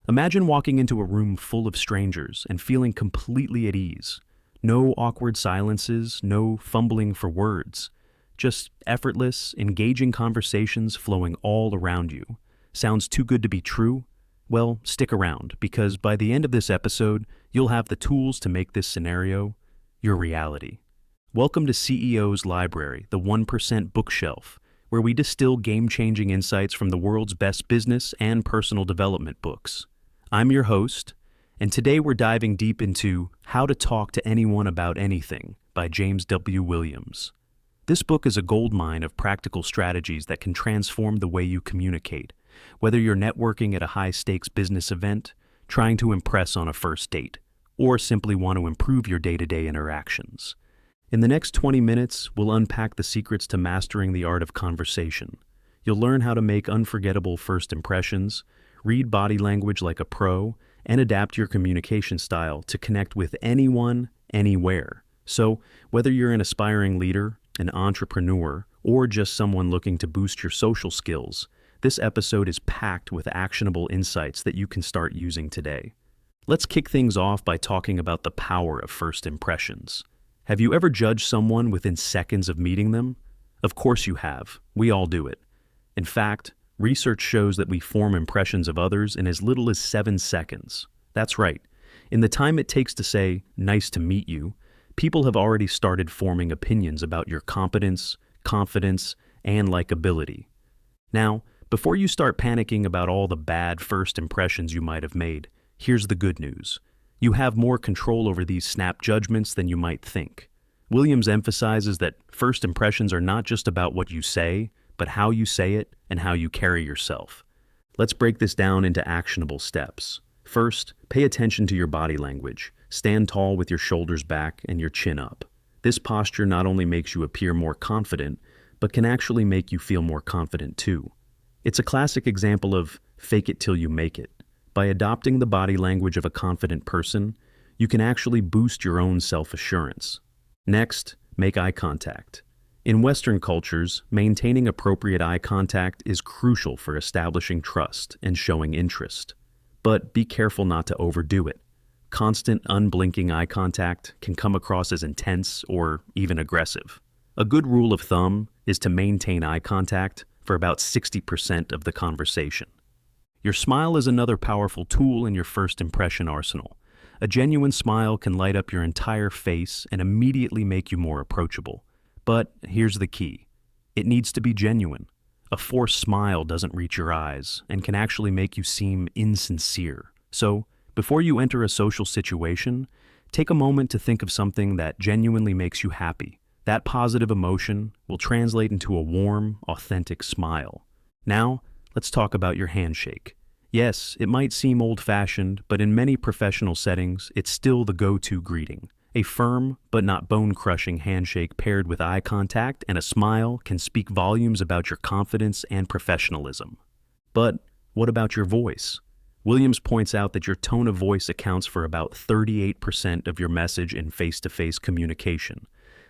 Imagine walking into a room full of strangers and feeling completely at ease. No awkward silences, no fumbling for words. Just effortless, engaging conversations flowing all around you. Sounds too good to be true? Well, stick around, because by the end of this episode, you'll have the tools to make this scenario your reality. Welcome to CEO's Library, the 1% bookshelf, where we distill game-changing insights from the world's best business and personal development books. I'm your host, and today we're diving deep into How to Talk to Anyone About Anything by James W. Williams. This book is a goldmine of practical strategies that can transform the way you communicate, whether you're networking at a high-stakes business event, trying to impress on a first date, or simply want to improve your day-to-day interactions. In the next 20 minutes, we'll unpack the secrets to mastering the art of conversation. You'll learn how to make unforgettable first impressions, read body language like a pro, and adapt your communication style to connect with anyone, anywhere. So, whether you're an aspiring leader, an entrepreneur, or just someone looking to boost your social skills, this episode is packed with actionable insights that you can start using today. Let's kick things off by talking about the power of first impressions. Have you ever judged someone within seconds of meeting them? Of course you have. We all do it. In fact, research shows that we form impressions of others in as little as 7 seconds. That's right. In the time it takes to say, "Nice to meet you," people have already started forming opinions about your competence, confidence, and likability. Now, before you start panicking about all the bad first impressions you might have made, here's the good news. You have more control over these snap judgments than you might think. Williams emphasizes that first impressions are not just about what you say, but how you say it and how you carry yourself. Let's break this down into actionable steps. First, pay attention to your body language. Stand tall with your shoulders back and your chin up. This posture not only makes you appear more confident, but can actually make you feel more confident too. It's a classic example of fake it till you make it. By adopting the body language of a confident person, you can actually boost your own self-assurance. Next, make eye contact. In Western cultures, maintaining appropriate eye contact is crucial for establishing trust and showing interest. But be careful not to overdo it. Constant, unblinking eye contact can come across as intense or even aggressive. A good rule of thumb is to maintain eye contact for about 60% of the conversation. Your smile is another powerful tool in your first impression arsenal. A genuine smile can light up your entire face and immediately make you more approachable. But here's the key. It needs to be genuine. A forced smile doesn't reach your eyes and can actually make you seem insincere. So, before you enter a social situation, take a moment to think of something that genuinely makes you happy. That positive emotion will translate into a warm, authentic smile. Now, let's talk about your handshake. Yes, it might seem old-fashioned, but in many professional settings, it's still the go-to greeting. A firm, but not bone-crushing handshake paired with eye contact and a smile can speak volumes about your confidence and professionalism. But what about your voice? Williams points out that your tone of voice accounts for about 38% of your message in face-to-face communication.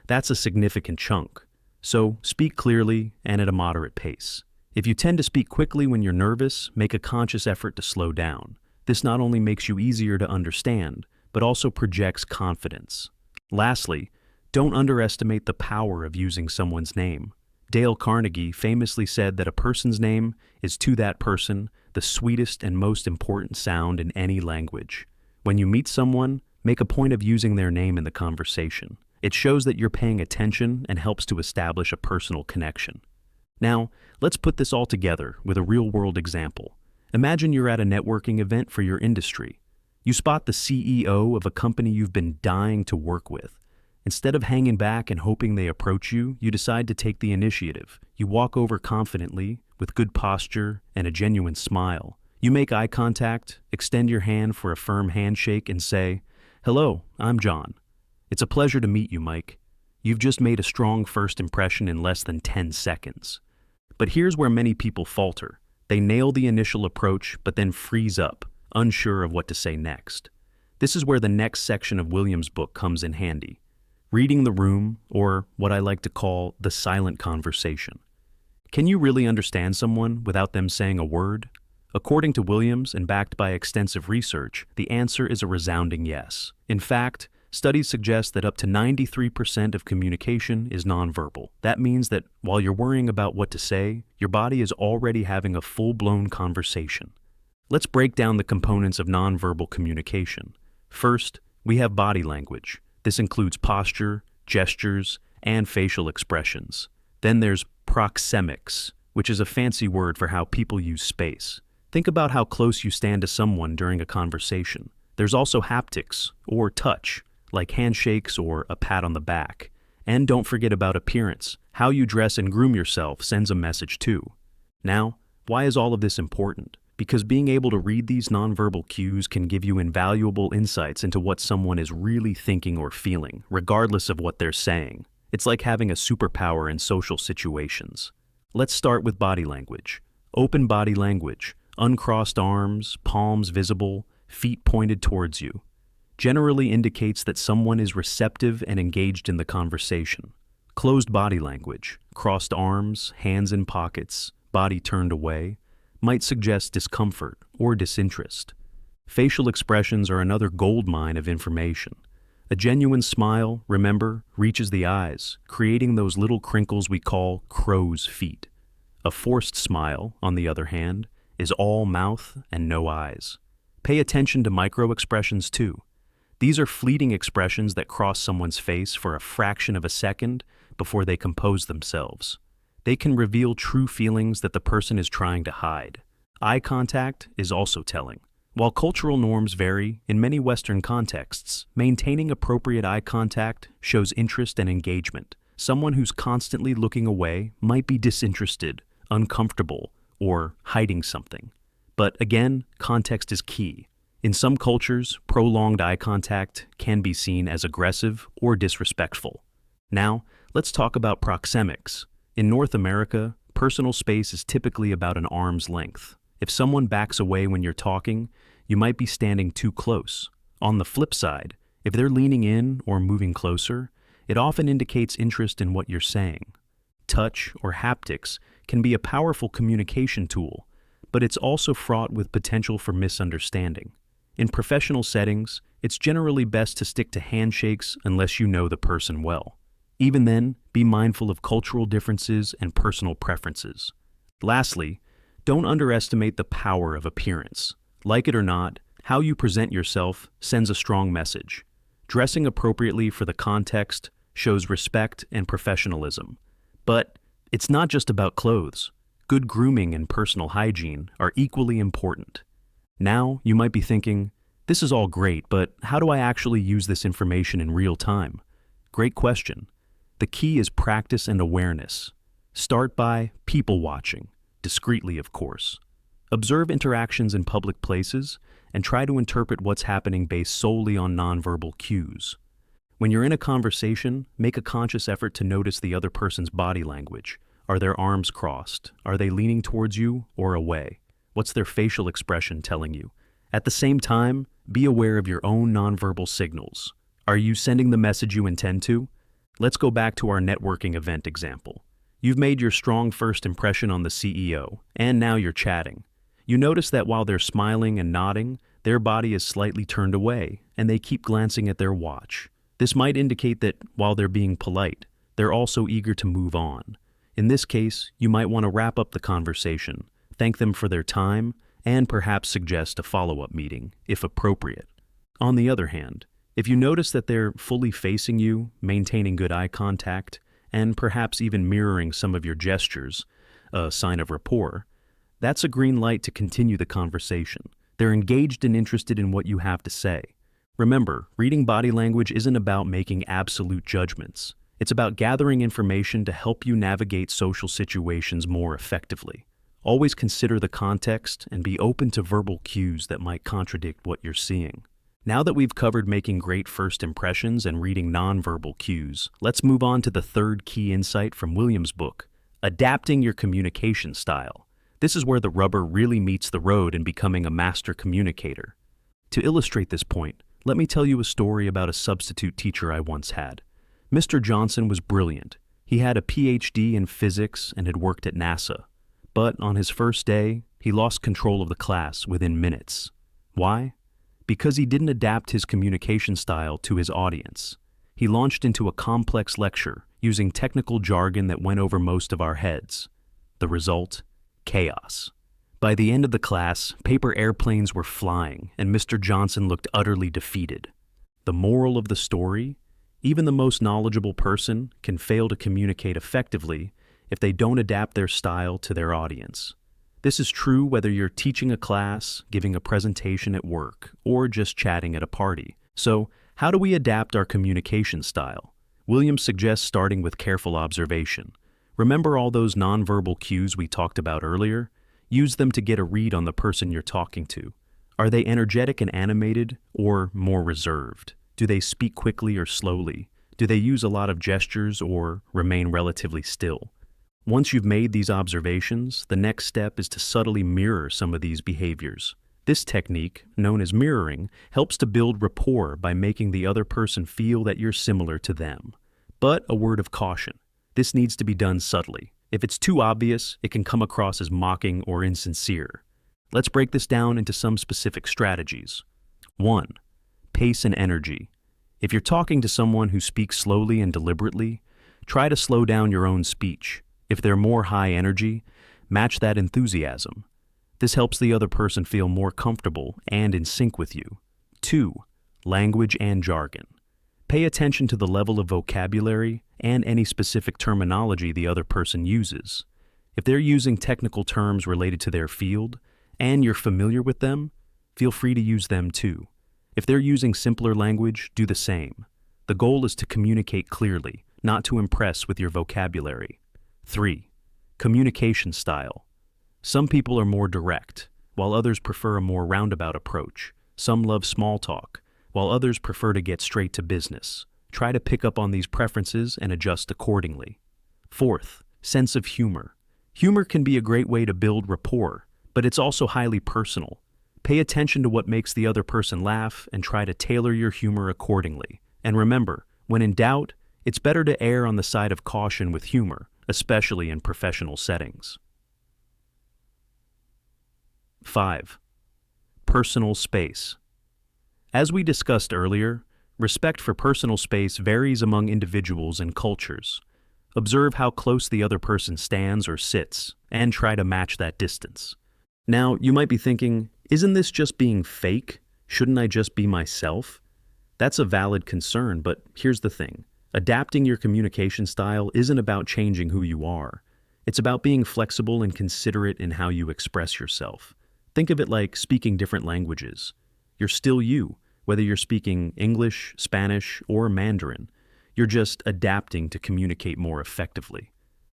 That's a significant chunk. So speak clearly and at a moderate pace. If you tend to speak quickly when you're nervous, make a conscious effort to slow down. This not only makes you easier to understand, but also projects confidence. Lastly, don't underestimate the power of using someone's name. Dale Carnegie famously said that a person's name is to that person the sweetest and most important sound in any language. When you meet someone, make a point of using their name in the conversation. It shows that you're paying attention and helps to establish a personal connection. Now, let's put this all together with a real-world example. Imagine you're at a networking event for your industry. You spot the CEO of a company you've been dying to work with. Instead of hanging back and hoping they approach you, you decide to take the initiative. You walk over confidently, with good posture and a genuine smile. You make eye contact, extend your hand for a firm handshake, and say, "Hello, I'm John. It's a pleasure to meet you, Mike." You've just made a strong first impression in less than 10 seconds. But here's where many people falter. They nail the initial approach, but then freeze up, unsure of what to say next. This is where the next section of Williams' book comes in handy. Reading the room, or what I like to call the silent conversation. Can you really understand someone without them saying a word? According to Williams and backed by extensive research, the answer is a resounding yes. In fact, studies suggest that up to 93% of communication is nonverbal. That means that while you're worrying about what to say, your body is already having a full-blown conversation. Let's break down the components of nonverbal communication. First, we have body language. This includes posture, gestures, and facial expressions. Then there's proxemics, which is a fancy word for how people use space. Think about how close you stand to someone during a conversation. There's also haptics, or touch, like handshakes or a pat on the back. And don't forget about appearance. How you dress and groom yourself sends a message too. Now, why is all of this important? Because being able to read these nonverbal cues can give you invaluable insights into what someone is really thinking or feeling, regardless of what they're saying. It's like having a superpower in social situations. Let's start with body language. Open body language, uncrossed arms, palms visible, feet pointed towards you, generally indicates that someone is receptive and engaged in the conversation. Closed body language, crossed arms, hands in pockets, body turned away, might suggest discomfort or disinterest. Facial expressions are another goldmine of information. A genuine smile, remember, reaches the eyes, creating those little crinkles we call crow's feet. A forced smile, on the other hand, is all mouth and no eyes. Pay attention to micro-expressions too. These are fleeting expressions that cross someone's face for a fraction of a second before they compose themselves. They can reveal true feelings that the person is trying to hide. Eye contact is also telling. While cultural norms vary, in many Western contexts, maintaining appropriate eye contact shows interest and engagement. Someone who's constantly looking away might be disinterested, uncomfortable, or hiding something. But again, context is key. In some cultures, prolonged eye contact can be seen as aggressive or disrespectful. Now, let's talk about proxemics. In North America, personal space is typically about an arm's length. If someone backs away when you're talking, you might be standing too close. On the flip side, if they're leaning in or moving closer, it often indicates interest in what you're saying. Touch or haptics can be a powerful communication tool, but it's also fraught with potential for misunderstanding. In professional settings, it's generally best to stick to handshakes unless you know the person well. Even then, be mindful of cultural differences and personal preferences. Lastly, don't underestimate the power of appearance. Like it or not, how you present yourself sends a strong message. Dressing appropriately for the context shows respect and professionalism. But it's not just about clothes. Good grooming and personal hygiene are equally important. Now, you might be thinking, this is all great, but how do I actually use this information in real time? Great question. The key is practice and awareness. Start by people watching, discreetly of course. Observe interactions in public places and try to interpret what's happening based solely on nonverbal cues. When you're in a conversation, make a conscious effort to notice the other person's body language. Are their arms crossed? Are they leaning towards you or away? What's their facial expression telling you? At the same time, be aware of your own nonverbal signals. Are you sending the message you intend to? Let's go back to our networking event example. You've made your strong first impression on the CEO, and now you're chatting. You notice that while they're smiling and nodding, their body is slightly turned away, and they keep glancing at their watch. This might indicate that while they're being polite, they're also eager to move on. In this case, you might want to wrap up the conversation, thank them for their time, and perhaps suggest a follow-up meeting, if appropriate. On the other hand, if you notice that they're fully facing you, maintaining good eye contact, and perhaps even mirroring some of your gestures, a sign of rapport, that's a green light to continue the conversation. They're engaged and interested in what you have to say. Remember, reading body language isn't about making absolute judgments. It's about gathering information to help you navigate social situations more effectively. Always consider the context and be open to verbal cues that might contradict what you're seeing. Now that we've covered making great first impressions and reading nonverbal cues, let's move on to the third key insight from Williams' book, Adapting Your Communication Style. This is where the rubber really meets the road in becoming a master communicator. To illustrate this point, let me tell you a story about a substitute teacher I once had. Mr. Johnson was brilliant. He had a PhD in physics and had worked at NASA. But on his first day, he lost control of the class within minutes. Why? Because he didn't adapt his communication style to his audience. He launched into a complex lecture using technical jargon that went over most of our heads. The result? Chaos. By the end of the class, paper airplanes were flying, and Mr. Johnson looked utterly defeated. The moral of the story? Even the most knowledgeable person can fail to communicate effectively if they don't adapt their style to their audience. This is true whether you're teaching a class, giving a presentation at work, or just chatting at a party. So, how do we adapt our communication style? Williams suggests starting with careful observation. Remember all those nonverbal cues we talked about earlier? Use them to get a read on the person you're talking to. Are they energetic and animated, or more reserved? Do they speak quickly or slowly? Do they use a lot of gestures or remain relatively still? Once you've made these observations, the next step is to subtly mirror some of these behaviors. This technique, known as mirroring, helps to build rapport by making the other person feel that you're similar to them. But a word of caution. This needs to be done subtly. If it's too obvious, it can come across as mocking or insincere. Let's break this down into some specific strategies. 1. Pace and energy. If you're talking to someone who speaks slowly and deliberately, try to slow down your own speech. If they're more high energy, match that enthusiasm. This helps the other person feel more comfortable and in sync with you. 2. Language and jargon. Pay attention to the level of vocabulary and any specific terminology the other person uses. If they're using technical terms related to their field, and you're familiar with them, feel free to use them too. If they're using simpler language, do the same. The goal is to communicate clearly, not to impress with your vocabulary. 3. Communication style. Some people are more direct, while others prefer a more roundabout approach. Some love small talk, while others prefer to get straight to business. Try to pick up on these preferences and adjust accordingly. 4th, sense of humor. Humor can be a great way to build rapport, but it's also highly personal. Pay attention to what makes the other person laugh and try to tailor your humor accordingly. And remember, when in doubt, it's better to err on the side of caution with humor, especially in professional settings. 5. Personal space. As we discussed earlier, respect for personal space varies among individuals and cultures. Observe how close the other person stands or sits, and try to match that distance. Now, you might be thinking, isn't this just being fake? Shouldn't I just be myself? That's a valid concern, but here's the thing. Adapting your communication style isn't about changing who you are. It's about being flexible and considerate in how you express yourself. Think of it like speaking different languages. You're still you, whether you're speaking English, Spanish, or Mandarin. You're just adapting to communicate more effectively.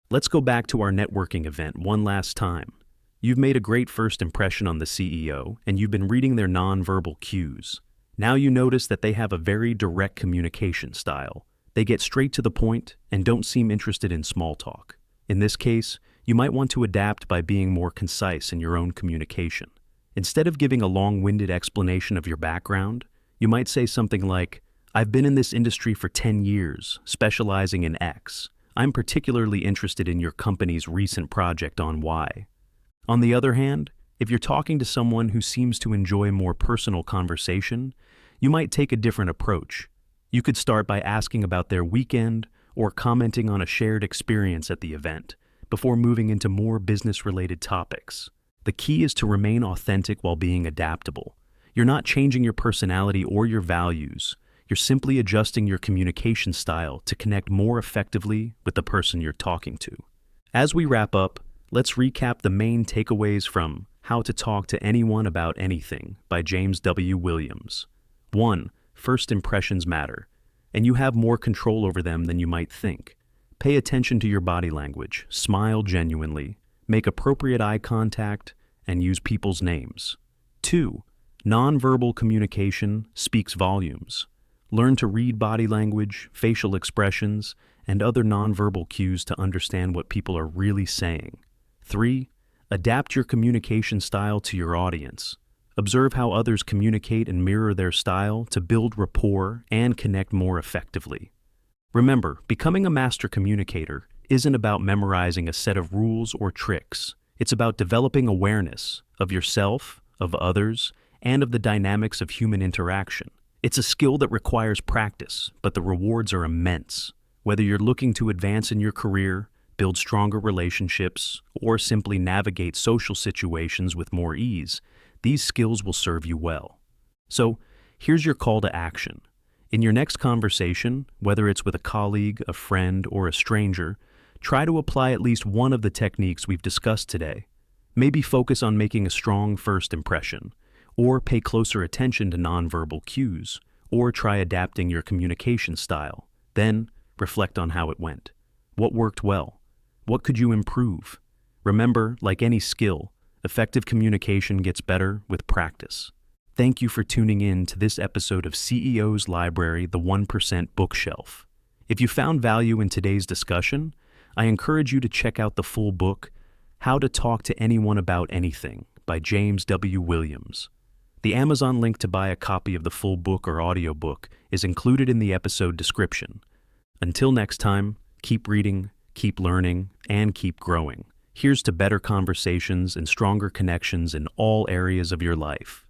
Let's go back to our networking event one last time. You've made a great first impression on the CEO, and you've been reading their nonverbal cues. Now you notice that they have a very direct communication style. They get straight to the point and don't seem interested in small talk. In this case, you might want to adapt by being more concise in your own communication. Instead of giving a long-winded explanation of your background, you might say something like, "I've been in this industry for 10 years, specializing in X. I'm particularly interested in your company's recent project on Y." On the other hand, if you're talking to someone who seems to enjoy more personal conversation, you might take a different approach. You could start by asking about their weekend or commenting on a shared experience at the event, before moving into more business-related topics. The key is to remain authentic while being adaptable. You're not changing your personality or your values. You're simply adjusting your communication style to connect more effectively with the person you're talking to. As we wrap up, let's recap the main takeaways from How to Talk to Anyone About Anything by James W. Williams. 1. First impressions matter, and you have more control over them than you might think. Pay attention to your body language, smile genuinely, make appropriate eye contact, and use people's names. 2. Nonverbal communication speaks volumes. Learn to read body language, facial expressions, and other nonverbal cues to understand what people are really saying. 3. Adapt your communication style to your audience. Observe how others communicate and mirror their style to build rapport and connect more effectively. Remember, becoming a master communicator isn't about memorizing a set of rules or tricks. It's about developing awareness of yourself, of others, and of the dynamics of human interaction. It's a skill that requires practice, but the rewards are immense. Whether you're looking to advance in your career, build stronger relationships, or simply navigate social situations with more ease, these skills will serve you well. So, here's your call to action. In your next conversation, whether it's with a colleague, a friend, or a stranger, try to apply at least one of the techniques we've discussed today. Maybe focus on making a strong first impression, or pay closer attention to nonverbal cues, or try adapting your communication style. Then, reflect on how it went. What worked well? What could you improve? Remember, like any skill, effective communication gets better with practice. Thank you for tuning in to this episode of CEO's Library, the 1% Bookshelf. If you found value in today's discussion, I encourage you to check out the full book, How to Talk to Anyone About Anything, by James W. Williams. The Amazon link to buy a copy of the full book or audiobook is included in the episode description. Until next time, keep reading, keep learning, and keep growing. Here's to better conversations and stronger connections in all areas of your life.